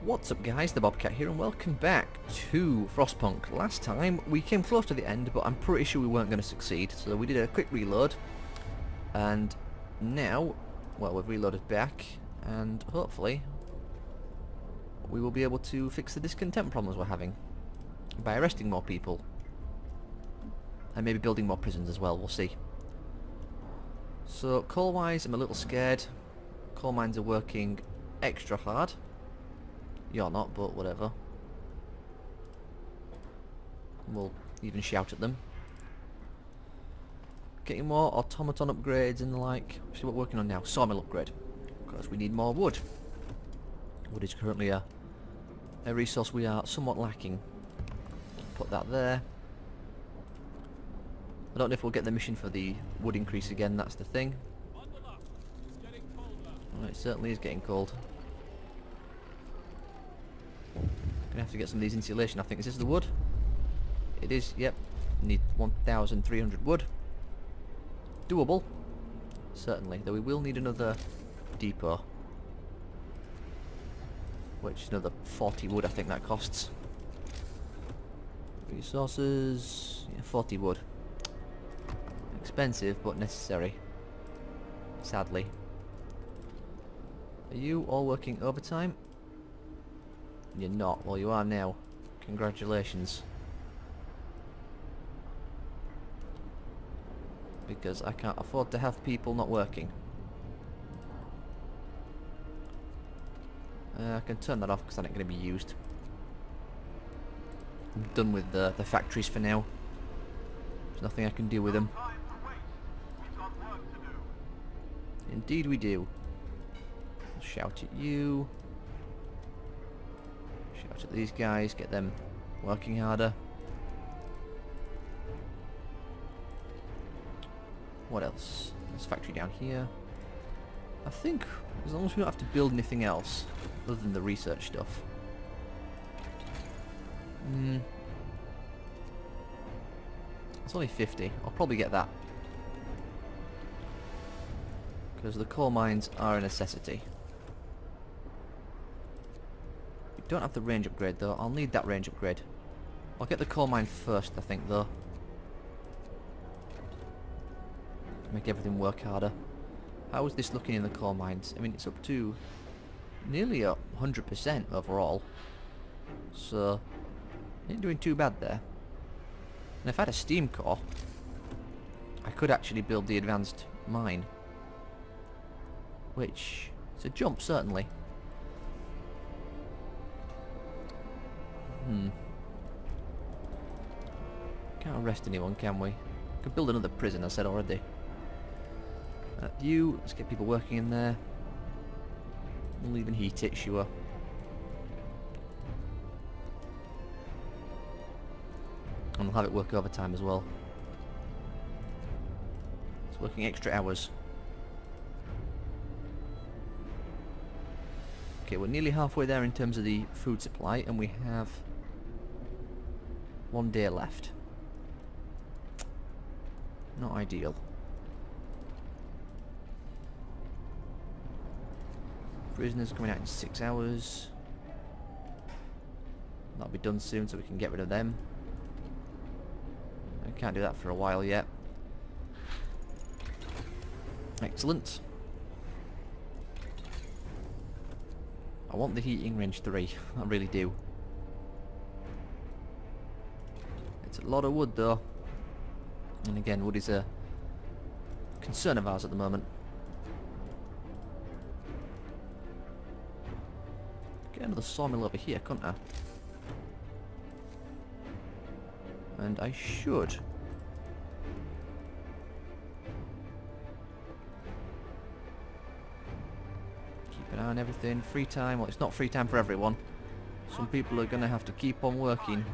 What's up guys, the Bobcat here and welcome back to FrostPunk. Last time we came close to the end but I'm pretty sure we weren't going to succeed, so we did a quick reload and now, well, we've reloaded back and hopefully we will be able to fix the discontent problems we're having by arresting more people and maybe building more prisons as well, we'll see. So coal wise I'm a little scared. Coal mines are working extra hard. You're not, but whatever. We'll even shout at them. Getting more automaton upgrades and the like. See what we're working on now. Sawmill upgrade. Because we need more wood. Wood is currently a resource we are somewhat lacking. Put that there. I don't know if we'll get the mission for the wood increase again, that's the thing. Well, it certainly is getting cold. Gonna have to get some of these insulation, I think. Is this the wood? It is, yep. Need 1,300 wood. Doable. Certainly, though we will need another depot. Which is another 40 wood I think that costs. Resources, yeah, 40 wood. Expensive, but necessary. Sadly. Are you all working overtime? You're not. Well, you are now. Congratulations. Because I can't afford to have people not working. I can turn that off because that ain't going to be used. I'm done with the factories for now. There's nothing I can do with them. Indeed we do. I'll shout at you. Shout at these guys, get them working harder. What else? There's a factory down here. I think as long as we don't have to build anything else other than the research stuff. It's only 50. I'll probably get that. Because the coal mines are a necessity. Don't have the range upgrade though. I'll need that range upgrade. I'll get the coal mine first I think though. Make everything work harder. How is this looking in the coal mines? I mean it's up to nearly 100% overall. So ain't doing too bad there. And if I had a steam core I could actually build the advanced mine. Which is a jump certainly. Can't arrest anyone, can we? Could build another prison, I said already. Let's get people working in there. We'll even heat it, sure. And we'll have it work overtime as well. It's working extra hours. Okay, we're nearly halfway there in terms of the food supply, and we have 1 day left. Not ideal. Prisoners coming out in 6 hours. That'll be done soon so we can get rid of them. I can't do that for a while yet. Excellent. I want the heating range 3. I really do. It's a lot of wood though. And again, wood is a concern of ours at the moment. Get another sawmill over here, couldn't I? And I should. Keep an eye on everything. Free time. Well, it's not free time for everyone. Some people are going to have to keep on working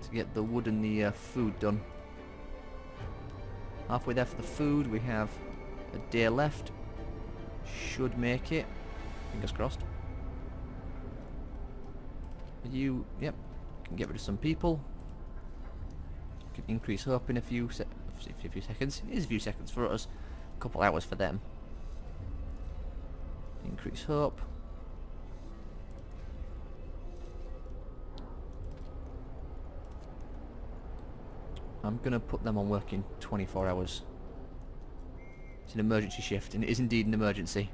to get the wood and the food done. Halfway there for the food. We have a day left. Should make it. Fingers crossed. You, yep, can get rid of some people. Can increase hope in a few seconds. It is a few seconds for us. A couple hours for them. Increase hope. I'm gonna put them on working 24 hours. It's an emergency shift, and it is indeed an emergency.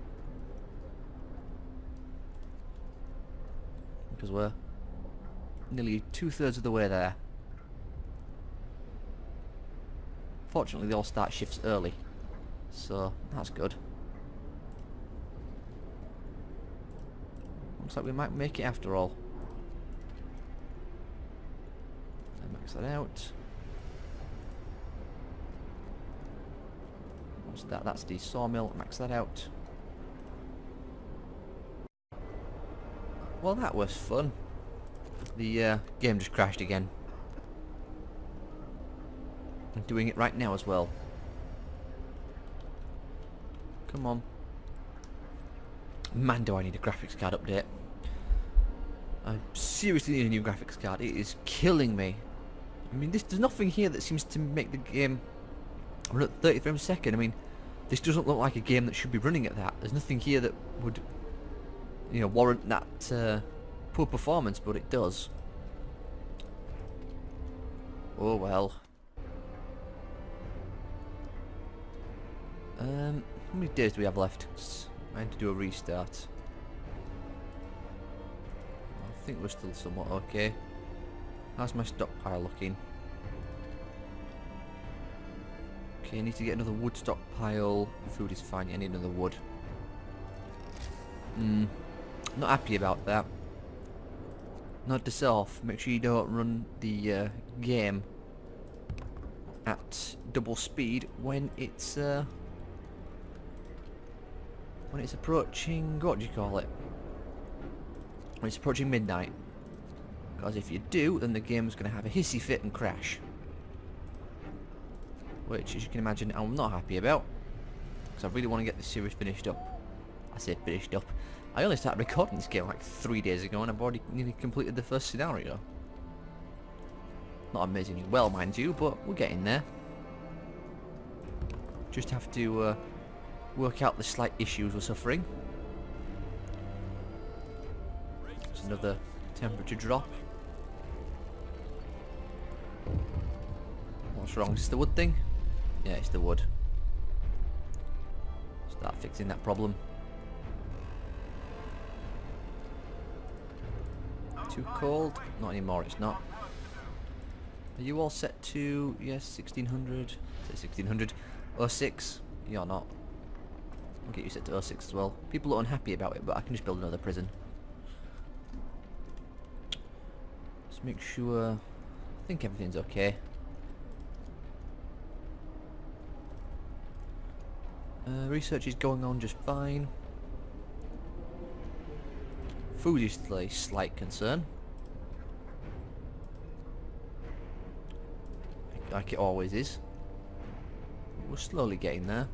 Because we're nearly 2/3 of the way there. Fortunately, they all start shifts early, so that's good. Looks like we might make it after all. Max that out. What's that? That's the sawmill. Max that out. Well, that was fun. The game just crashed again. I'm doing it right now as well. Come on. Man, do I need a graphics card update. I seriously need a new graphics card. It is killing me. I mean, there's nothing here that seems to make the game run at 30 frames a second. I mean, this doesn't look like a game that should be running at that. There's nothing here that would, you know, warrant that poor performance, but it does. Oh well. How many days do we have left? I need to do a restart. I think we're still somewhat okay. How's my stockpile looking? Okay, I need to get another wood stockpile. Food is fine, I need another wood. Not happy about that. Note this off, make sure you don't run the game at double speed when it's approaching, what do you call it? When it's approaching midnight. Because if you do, then the game's going to have a hissy fit and crash. Which, as you can imagine, I'm not happy about. Because I really want to get this series finished up. I say finished up. I only started recording this game like 3 days ago and I've already nearly completed the first scenario. Not amazingly well, mind you, but we're getting there. Just have to work out the slight issues we're suffering. There's another temperature drop. What's wrong? Is this the wood thing? Yeah, it's the wood. Start fixing that problem. Too cold? Not anymore, it's not. Are you all set to, yes, 1600? Say 1600. 06? You're not. I'll get you set to 06 as well. People are unhappy about it, but I can just build another prison. Let's make sure. I think everything's okay. Research is going on just fine. Food is still a slight concern. Like it always is. We're slowly getting there.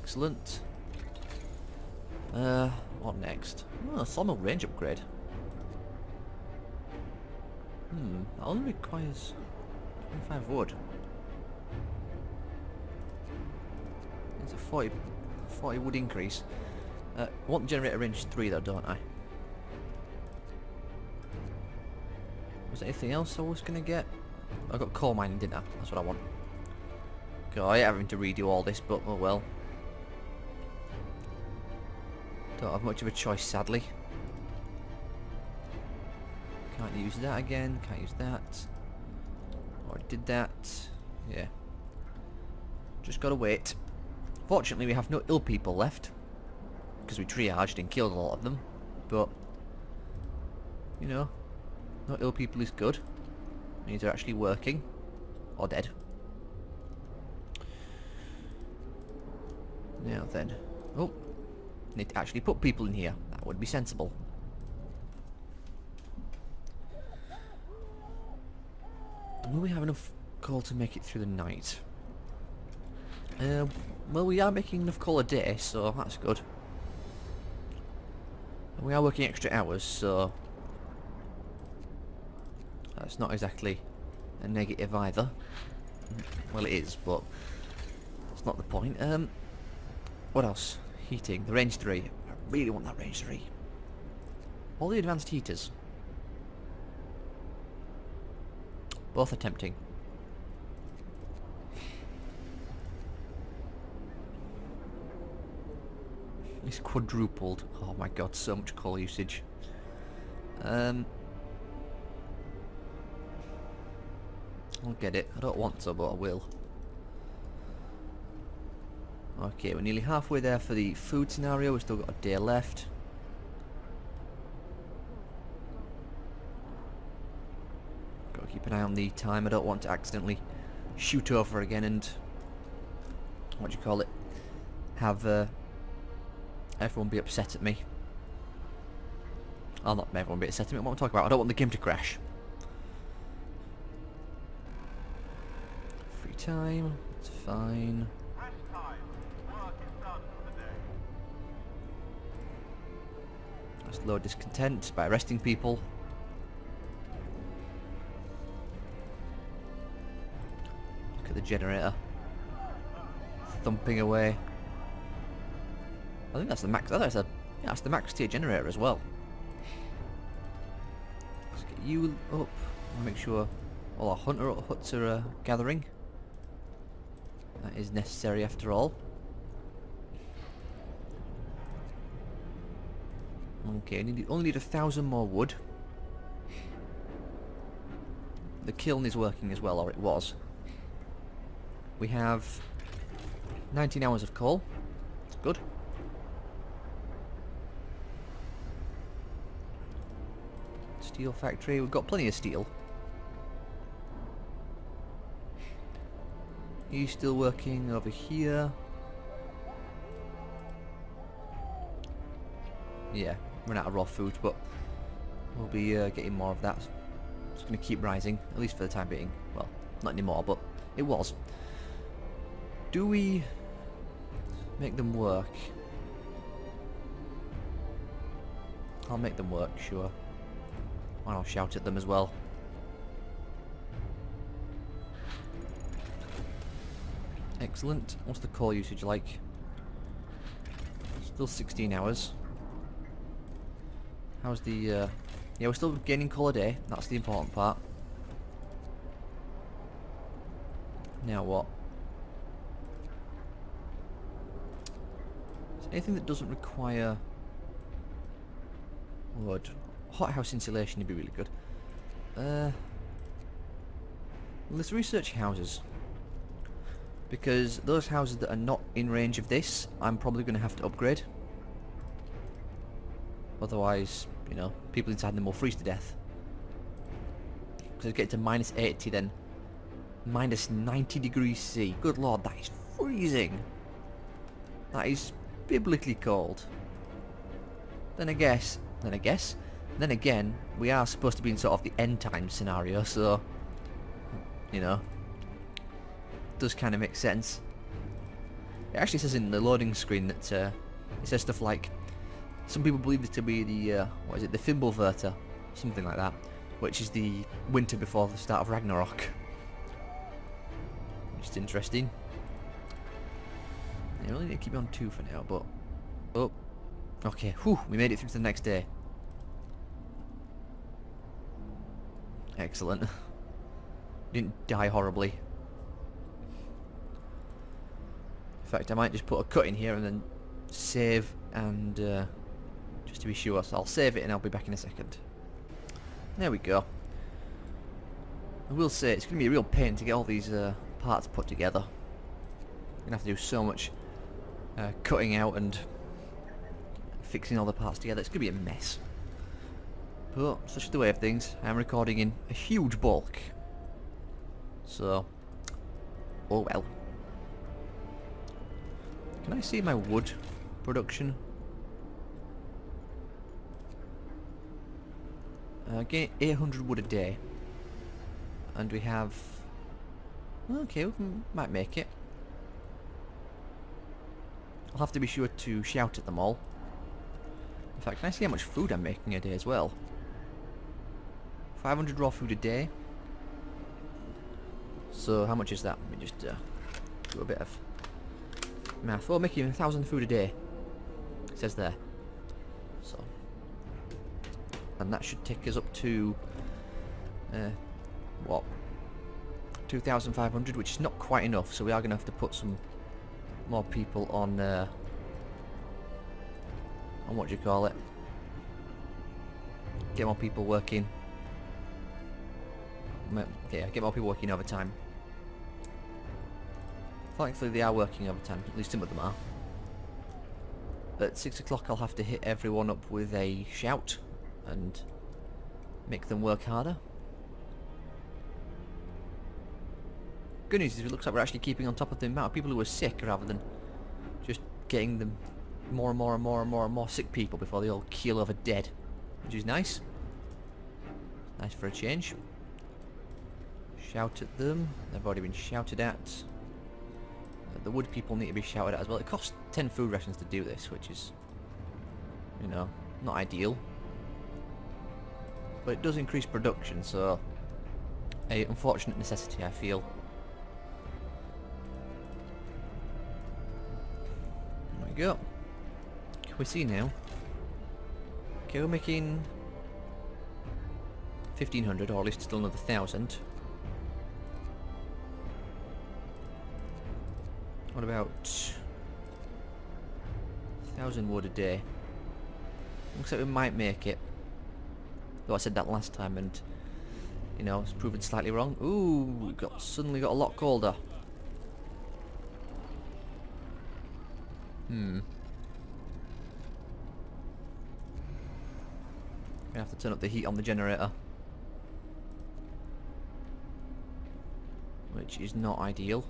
Excellent. What next? Oh, sawmill range upgrade. That only requires 25 wood. It's a 40 wood increase. I want the generator range 3 though, don't I? Was there anything else I was gonna get? I got coal mining, didn't I? That's what I want. God, I ain't having to redo all this, but oh well. Don't have much of a choice, sadly. Can't use that again, can't use that. Or did that. Yeah. Just gotta wait. Fortunately, we have no ill people left. Because we triaged and killed a lot of them. But, you know, no ill people is good. Means they're actually working. Or dead. Now then. Oh. Need to actually put people in here. That would be sensible. Will we have enough coal to make it through the night? Well, we are making enough coal a day, so that's good. And we are working extra hours, so that's not exactly a negative either. Well, it is, but it's not the point. What else? Heating. The range 3. I really want that range 3. All the advanced heaters. Both are tempting. It's quadrupled. Oh my god, so much coal usage. I'll get it. I don't want to, but I will. Okay, we're nearly halfway there for the food scenario. We've still got a day left. Got to keep an eye on the time. I don't want to accidentally shoot over again and... what do you call it? Have everyone be upset at me. I'll not everyone be upset at me. What I'm talking about, I don't want the game to crash. Free time, it's fine. Let's load discontent by arresting people. Look at the generator thumping away. I think that's the max. Oh, that's the max tier generator as well. Let's get you up. Make sure all our hunter huts are gathering. That is necessary after all. Okay, only need 1,000 more wood. The kiln is working as well, or it was. We have 19 hours of coal. That's good. Steel factory. We've got plenty of steel. He's still working over here. Yeah, run out of raw food, but we'll be getting more of that. It's going to keep rising, at least for the time being. Well, not anymore, but it was. Do we make them work? I'll make them work, sure. And I'll shout at them as well. Excellent. What's the coal usage like? Still 16 hours. How's the... yeah, we're still gaining coal a day. That's the important part. Now what? Is there anything that doesn't require wood? Hothouse insulation would be really good. Let's research houses. Because those houses that are not in range of this, I'm probably going to have to upgrade. Otherwise, you know, people inside them will freeze to death. Because I get to minus 80 then. Minus 90 degrees C. Good lord, that is freezing. That is biblically cold. Then again, we are supposed to be in sort of the end time scenario, so, you know, does kind of make sense. It actually says in the loading screen that it says stuff like, some people believe it to be the what is it, the Fimbulverter, something like that, which is the winter before the start of Ragnarok. Just interesting. I really need to keep it on 2 for now, but oh, okay, whew, we made it through to the next day. Excellent. Didn't die horribly. In fact, I might just put a cut in here and then save and just to be sure. So I'll save it and I'll be back in a second. There we go. I will say it's going to be a real pain to get all these parts put together. I'm going to have to do so much cutting out and fixing all the parts together. It's going to be a mess. But such the way of things. I'm recording in a huge bulk. So, oh well. Can I see my wood production? Get 800 wood a day. And we have... okay, we might make it. I'll have to be sure to shout at them all. In fact, can I see how much food I'm making a day as well? 500 raw food a day. So how much is that? Let me just do a bit of math. Oh, making 1,000 food a day. It says there. So, and that should take us up to what? 2,500, which is not quite enough. So we are going to have to put some more people on what do you call it? Get more people working. Yeah, get more people working overtime. Thankfully they are working overtime, at least some of them are. At 6 o'clock I'll have to hit everyone up with a shout and make them work harder. Good news is it looks like we're actually keeping on top of the amount of people who are sick rather than just getting them more and more and more and more and more sick people before they all keel over dead, which is nice. Nice for a change. Shout at them. They've already been shouted at. The wood people need to be shouted at as well. It costs 10 food rations to do this, which is, you know, not ideal. But it does increase production, so a unfortunate necessity, I feel. There we go. Can we see now? Okay, we're making 1,500, or at least still another 1,000. What about 1,000 wood a day? Looks like we might make it. Though I said that last time and, you know, it's proven slightly wrong. Ooh, we suddenly got a lot colder. Gonna have to turn up the heat on the generator, which is not ideal.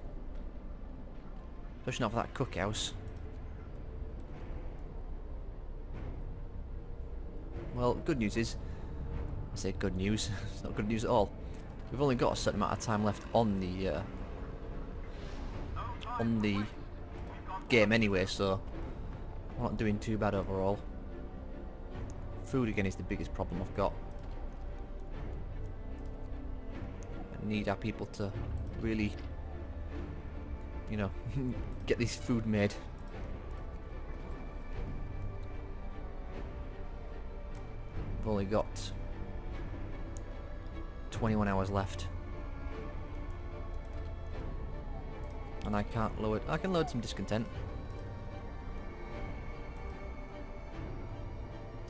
Especially not for that cookhouse. Well, good news is, I say good news, it's not good news at all. We've only got a certain amount of time left on the game anyway, so we're not doing too bad overall. Food again is the biggest problem I've got. I need our people to really, you know, get this food made. I've only got 21 hours left. And I can't load... I can load some discontent.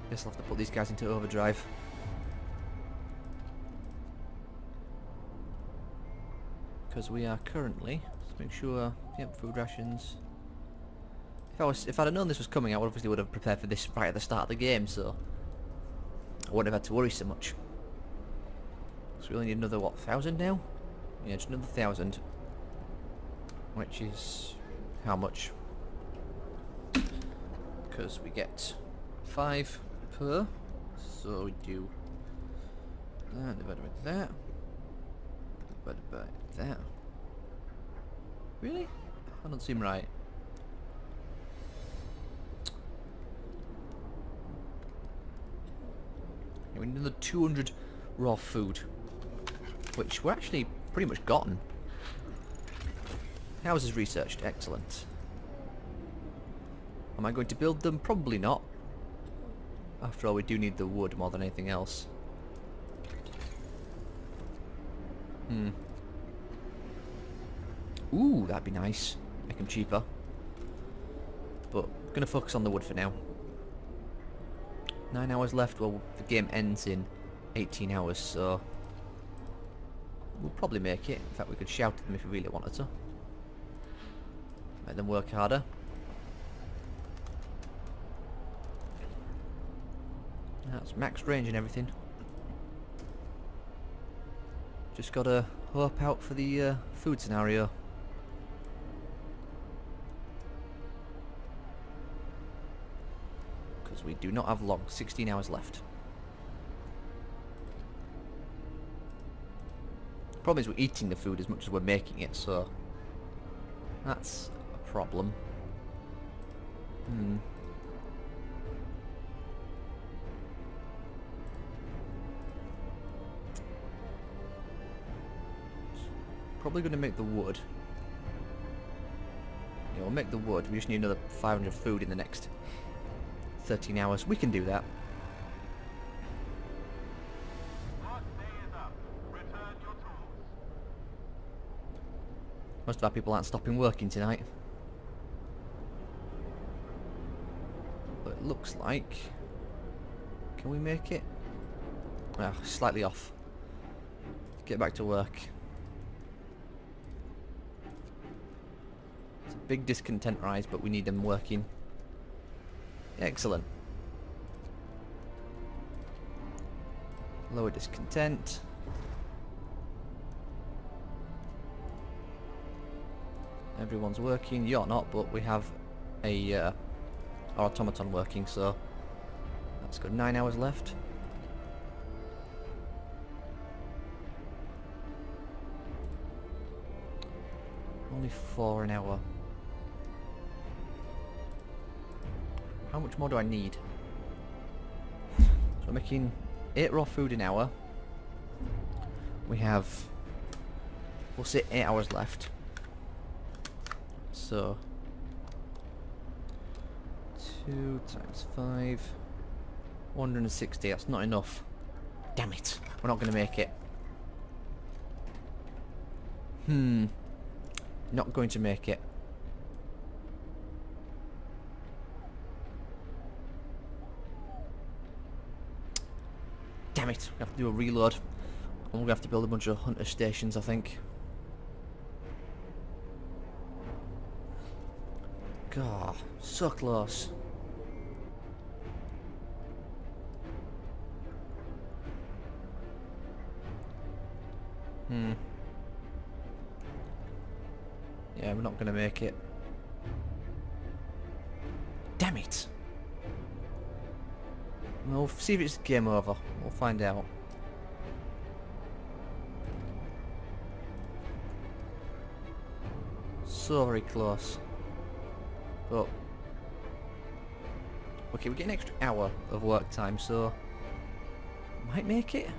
Guess I'll have to put these guys into overdrive. Because we are currently... Let's make sure... Yep, food rations. If I'd have known this was coming, I obviously would have prepared for this right at the start of the game, so... I wouldn't have had to worry so much. So we only need another, what, 1,000 now? Yeah, just another 1,000. Which is... how much? Because we get 5 per. So we do... that divided by that. Divided by that. Really? That doesn't seem right. We need another 200 raw food, which we're actually pretty much gotten. Houses researched, excellent. Am I going to build them? Probably not. After all, we do need the wood more than anything else. Ooh, that'd be nice. Make them cheaper. But I'm gonna focus on the wood for now. 9 hours left. Well, the game ends in 18 hours, so we'll probably make it. In fact, we could shout at them if we really wanted to. Make them work harder. That's max range and everything. Just gotta hope out for the food scenario. Because we do not have long. 16 hours left. The problem is we're eating the food as much as we're making it, so that's a problem. Probably going to make the wood. Yeah, we'll make the wood. We just need another 500 food in the next 13 hours. We can do that. Most of our people aren't stopping working tonight. But it looks like... Can we make it? Ah, slightly off. Get back to work. It's a big discontent rise, but we need them working. Excellent. Lower discontent. Everyone's working. You're not, but we have a our automaton working, so that's good. 9 hours left. Only 4 an hour. How much more do I need? So I'm making 8 raw food an hour. We have, we'll say 8 hours left. So 2 times 5, 160. That's not enough. Damn it! We're not going to make it. Not going to make it. Damn it! We have to do a reload. And we're going to have to build a bunch of hunter stations, I think. God, so close. Yeah, we're not going to make it. Damn it! We'll see if it's game over. We'll find out. So very close. But okay, we get an extra hour of work time, so might make it.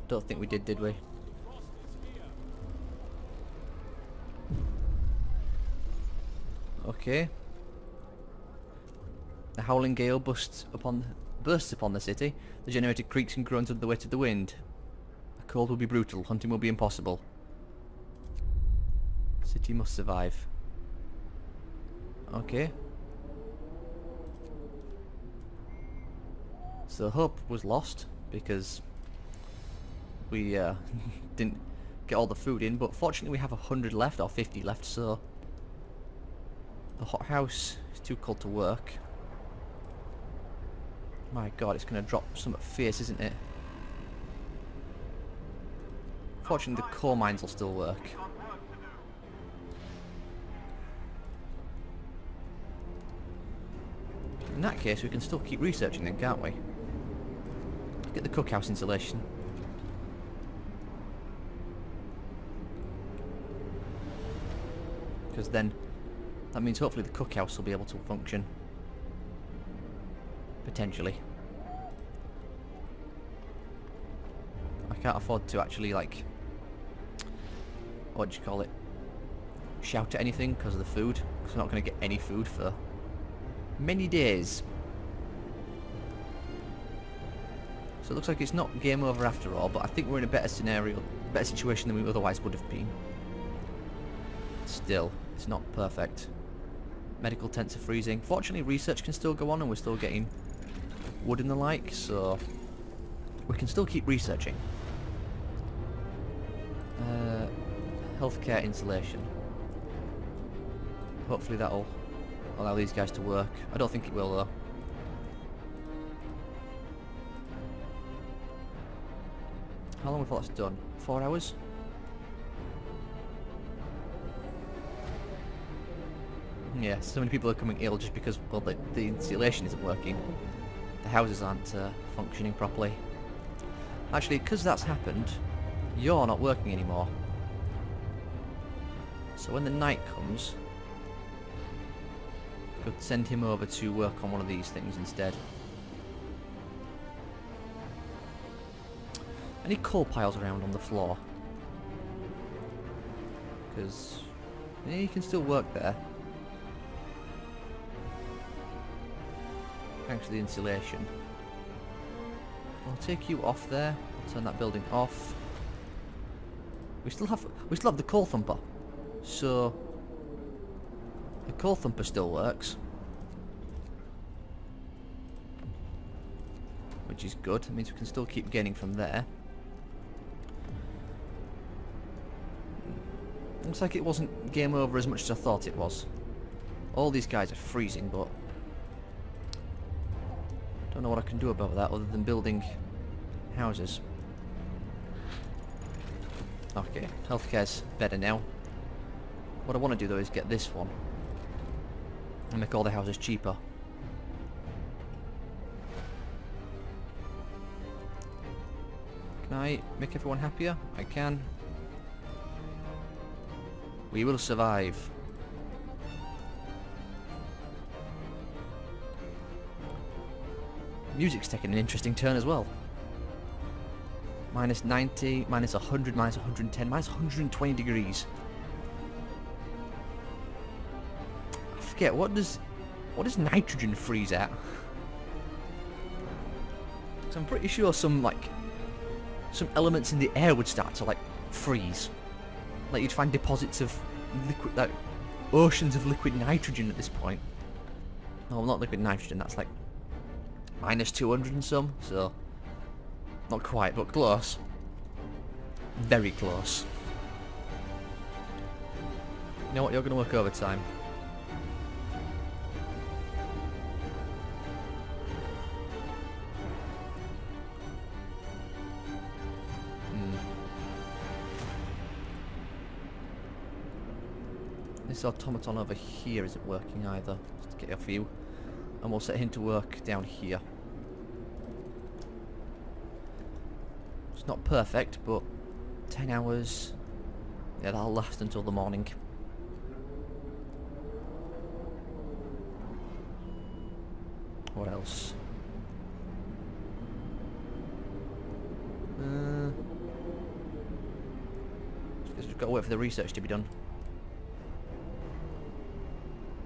Don't think we did we? Okay. The howling gale bursts upon the city. The generator creaks and groans under the weight of the wind. The cold will be brutal. Hunting will be impossible. City must survive. Okay. So hope was lost because we didn't get all the food in, but fortunately we have 100 left or 50 left, so the hothouse is too cold to work. My god, it's going to drop something fierce, isn't it? Fortunately the coal mines will still work. In that case we can still keep researching then, can't we? Get the cookhouse insulation. Because then that means hopefully the cookhouse will be able to function. Potentially. I can't afford to actually, like, what do you call it, shout at anything because of the food, because we're not going to get any food for many days. So it looks like it's not game over after all, but I think we're in a better scenario, better situation than we otherwise would have been. Still, it's not perfect. Medical tents are freezing. Fortunately, research can still go on and we're still getting wood and the like, so we can still keep researching. Healthcare insulation. Hopefully that'll allow these guys to work. I don't think it will though. How long before that's done? 4 hours? Yeah, so many people are coming ill just because, well, the insulation isn't working. The houses aren't functioning properly. Actually, because that's happened, you're not working anymore. So when the night comes, Could send him over to work on one of these things instead. Any coal piles around on the floor? Because yeah, you can still work there. Thanks to the insulation. I'll take you off there. I'll turn that building off. We still have the coal thumper, so the coal thumper still works, which is good. It means we can still keep gaining from there. Looks like it wasn't game over as much as I thought it was. All these guys are freezing, but don't know what I can do about that other than building houses. Okay, healthcare's better now. What I want to do though is get this one and make all the houses cheaper. Can I make everyone happier? I can. We will survive. Music's taking an interesting turn as well. Minus 90, minus 100, minus 110, minus 120 degrees. I forget, what does nitrogen freeze at? So I'm pretty sure some elements in the air would start to like freeze. Like you'd find deposits of liquid, like oceans of liquid nitrogen at this point. No, not liquid nitrogen, that's like minus 200 and some, so not quite, but close. Very close. You know what, you're going to work overtime. This automaton over here isn't working either. Just to get off you. And we'll set him to work down here. It's not perfect, but 10 hours. Yeah, that'll last until the morning. What else? Just gotta wait for the research to be done.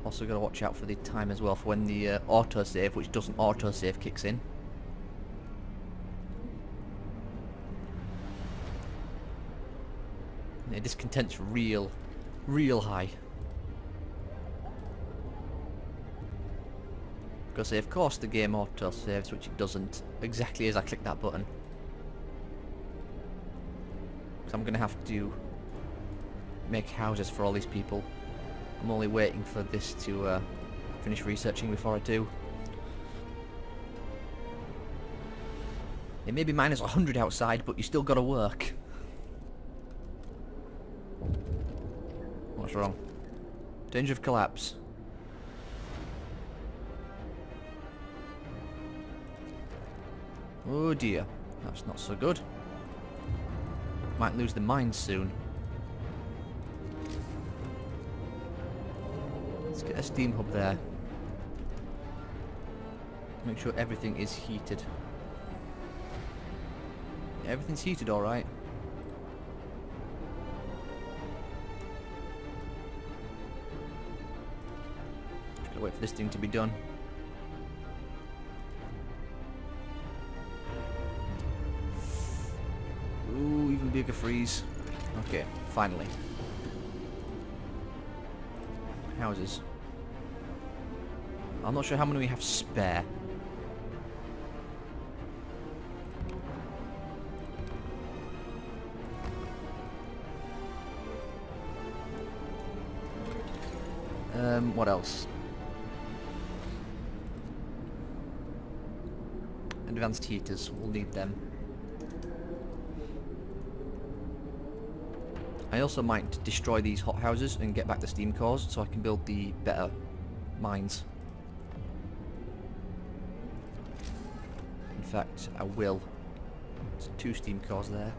Also gotta watch out for the time as well for when the autosave, which doesn't autosave, kicks in. Yeah, discontent's real high. Because of course the game autosaves, which it doesn't exactly as I click that button. So I'm gonna have to make houses for all these people. I'm only waiting for this to finish researching before I do. It may be minus 100 outside, but you still gotta work. What's wrong? Danger of collapse. Oh dear, that's not so good. Might lose the mines soon. Let's get a steam hub there. Make sure everything is heated. Yeah, everything's heated alright. Just gotta wait for this thing to be done. Ooh, even bigger freeze. Okay, finally. Houses. I'm not sure how many we have spare. What else? Advanced heaters, we'll need them. I also might destroy these hothouses and get back the steam cores so I can build the better mines. In fact, I will. There's 2 steam cores there.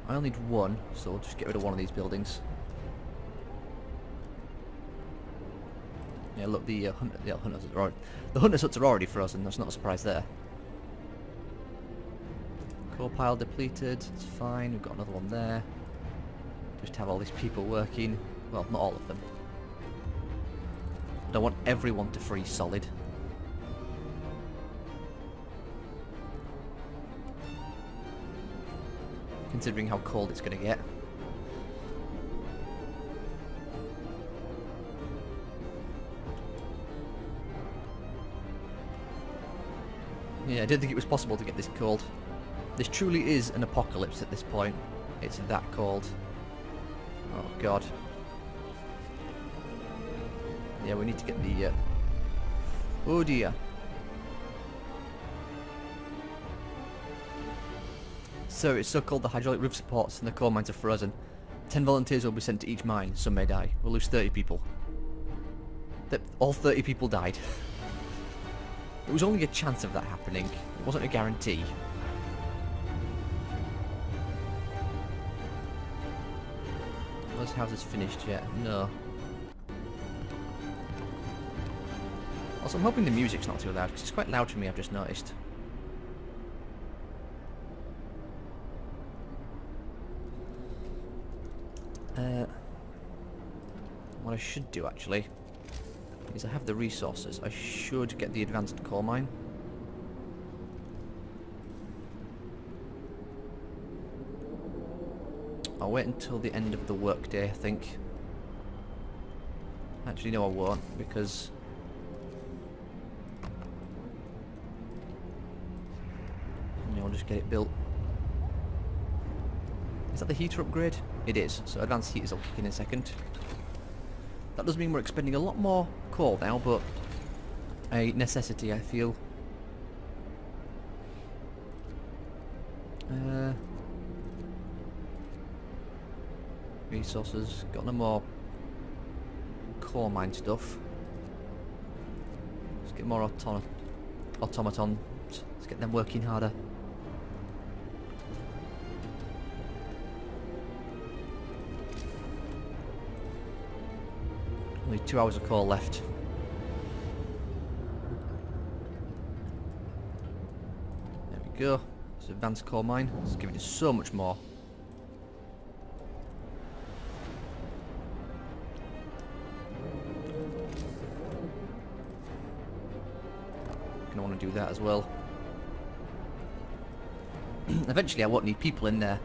I only need 1, so I'll just get rid of one of these buildings. Yeah, look, the hunter's huts are already frozen. That's not a surprise there. Coal pile depleted. It's fine. We've got another one there. Just have all these people working. Well, not all of them. Don't want everyone to freeze solid. Considering how cold it's going to get. Yeah, I didn't think it was possible to get this cold. This truly is an apocalypse at this point. It's that cold. Oh god. Yeah, we need to get the... Oh dear. So it's so cold the hydraulic roof supports and the coal mines are frozen. 10 volunteers will be sent to each mine. Some may die. We'll lose 30 people. All 30 people died. There was only a chance of that happening. It wasn't a guarantee. Are those houses finished yet? No. Also, I'm hoping the music's not too loud, because it's quite loud for me, I've just noticed. What I should do, actually, is I have the resources. I should get the advanced coal mine. I'll wait until the end of the workday, I think. Actually, no, I won't, because... I'll just get it built. Is that the heater upgrade? It is, so advanced heaters will kick in a second. That does mean we're expending a lot more coal now, but a necessity, I feel. Resources, got no more coal mine stuff. Let's get more automatons. Let's get them working harder. Only 2 hours of coal left. There we go. It's advanced coal mine. It's giving us so much more. Gonna want to do that as well. Eventually I won't need people in there.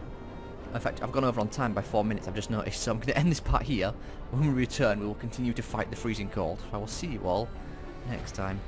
In fact, I've gone over on time by 4 minutes, I've just noticed, so I'm going to end this part here. When we return, we will continue to fight the freezing cold. So I will see you all next time.